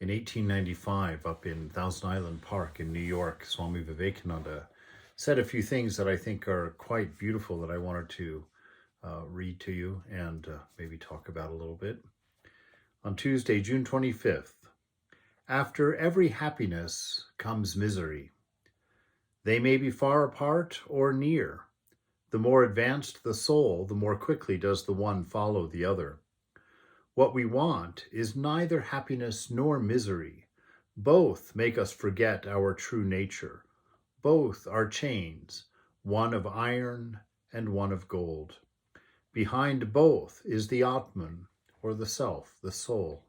In 1895, up in Thousand Island Park in New York, Swami Vivekananda said a few things that I think are quite beautiful that I wanted to read to you and maybe talk about a little bit. On Tuesday, June 25th, after every happiness comes misery. They may be far apart or near. The more advanced the soul, the more quickly does the one follow the other. What we want is neither happiness nor misery. Both make us forget our true nature. Both are chains, one of iron and one of gold. Behind both is the Atman, or the self, the soul,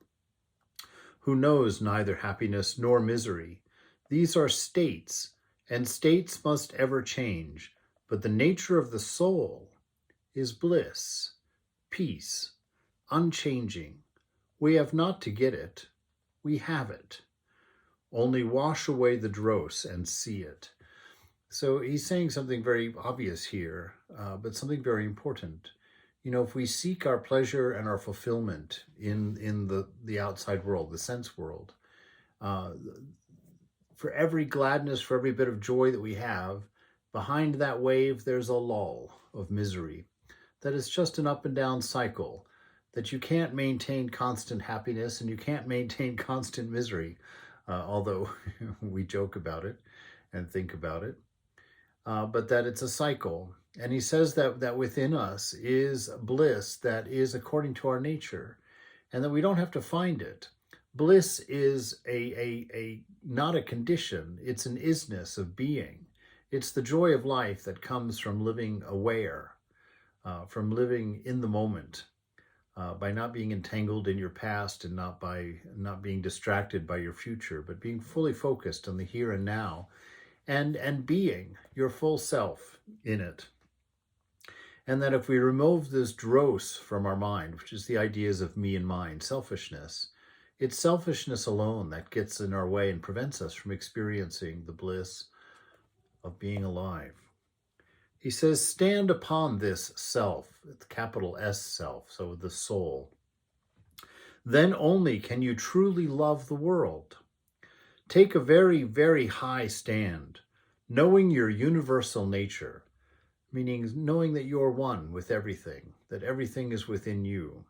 who knows neither happiness nor misery. These are states, and states must ever change, but the nature of the soul is bliss, peace, unchanging. We have not to get it, we have it. Only wash away the dross and see it. So he's saying something very obvious here, but something very important. You know, if we seek our pleasure and our fulfillment in the outside world, the sense world, uh, for every gladness, for every bit of joy that we have, behind that wave, there's a lull of misery. That is just an up and down cycle, that you can't maintain constant happiness and you can't maintain constant misery, although we joke about it and think about it, but that it's a cycle. And he says that within us is bliss that is according to our nature, and that we don't have to find it. Bliss is a not a condition, it's an isness of being. It's the joy of life that comes from living aware, from living in the moment, by not being entangled in your past and not being distracted by your future, but being fully focused on the here and now, and being your full self in it. And that if we remove this dross from our mind, which is the ideas of me and mine, selfishness, it's selfishness alone that gets in our way and prevents us from experiencing the bliss of being alive. He says, stand upon this self, capital S self, so the soul. Then only can you truly love the world. Take a very, very high stand, knowing your universal nature, meaning knowing that you're one with everything, that everything is within you.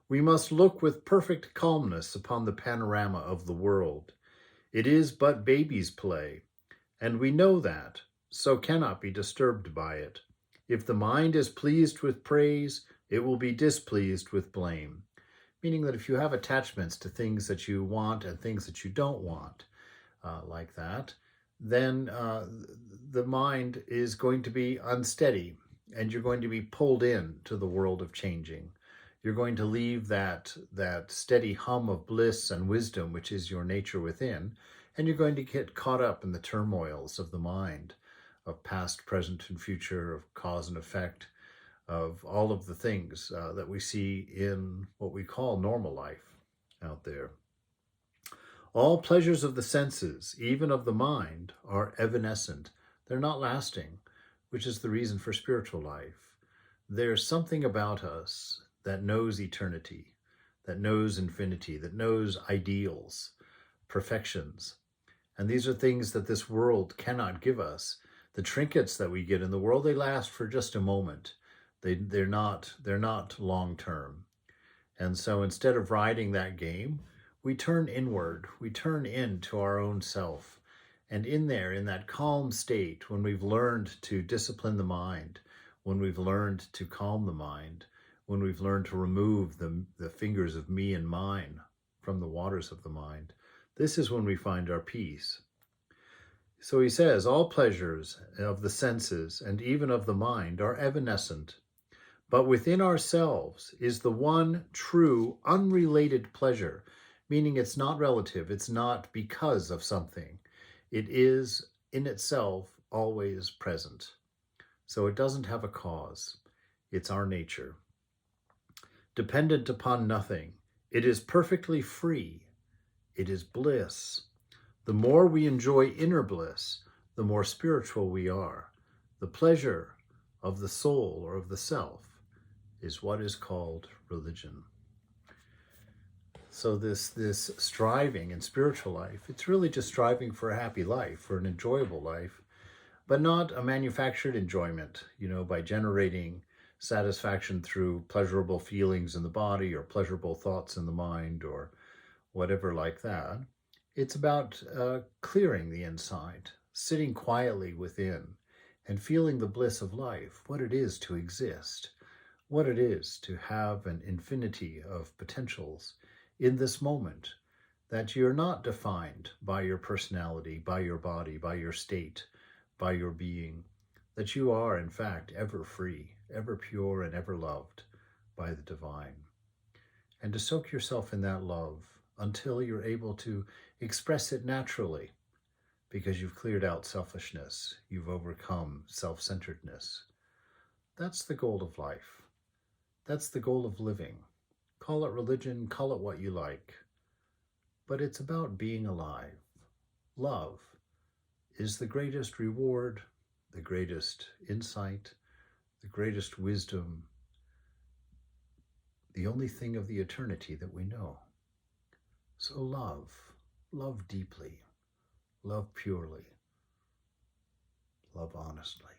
We must look with perfect calmness upon the panorama of the world. It is but baby's play, and we know that, so cannot be disturbed by it. If the mind is pleased with praise, it will be displeased with blame. Meaning that if you have attachments to things that you want and things that you don't want, like that, then the mind is going to be unsteady, and you're going to be pulled in to the world of changing. You're going to leave that steady hum of bliss and wisdom, which is your nature within, and you're going to get caught up in the turmoils of the mind, of past, present, and future, of cause and effect, of all of the things that we see in what we call normal life out there. All pleasures of the senses, even of the mind, are evanescent. They're not lasting, which is the reason for spiritual life. There's something about us that knows eternity, that knows infinity, that knows ideals, perfections. And these are things that this world cannot give us. The trinkets that we get in the world, they last for just a moment. They're not long term. And so instead of riding that game, we turn inward, we turn into our own self. And in there, in that calm state, when we've learned to discipline the mind, when we've learned to calm the mind, when we've learned to remove the fingers of me and mine from the waters of the mind, this is when we find our peace. So he says, all pleasures of the senses and even of the mind are evanescent, but within ourselves is the one true, unrelated pleasure, meaning it's not relative, it's not because of something. It is in itself always present. So it doesn't have a cause. It's our nature. Dependent upon nothing. It is perfectly free. It is bliss. The more we enjoy inner bliss, the more spiritual we are. The pleasure of the soul or of the self is what is called religion. So this striving in spiritual life, it's really just striving for a happy life, for an enjoyable life, but not a manufactured enjoyment, by generating satisfaction through pleasurable feelings in the body or pleasurable thoughts in the mind or whatever like that. It's about clearing the inside, sitting quietly within, and feeling the bliss of life, what it is to exist, what it is to have an infinity of potentials in this moment, that you're not defined by your personality, by your body, by your state, by your being, that you are, in fact, ever free, ever pure, and ever loved by the divine. And to soak yourself in that love until you're able to express it naturally, because you've cleared out selfishness, you've overcome self-centeredness. That's the goal of life. That's the goal of living. Call it religion, call it what you like, but it's about being alive. Love is the greatest reward, the greatest insight, the greatest wisdom, the only thing of the eternity that we know. So love deeply, love purely, love honestly.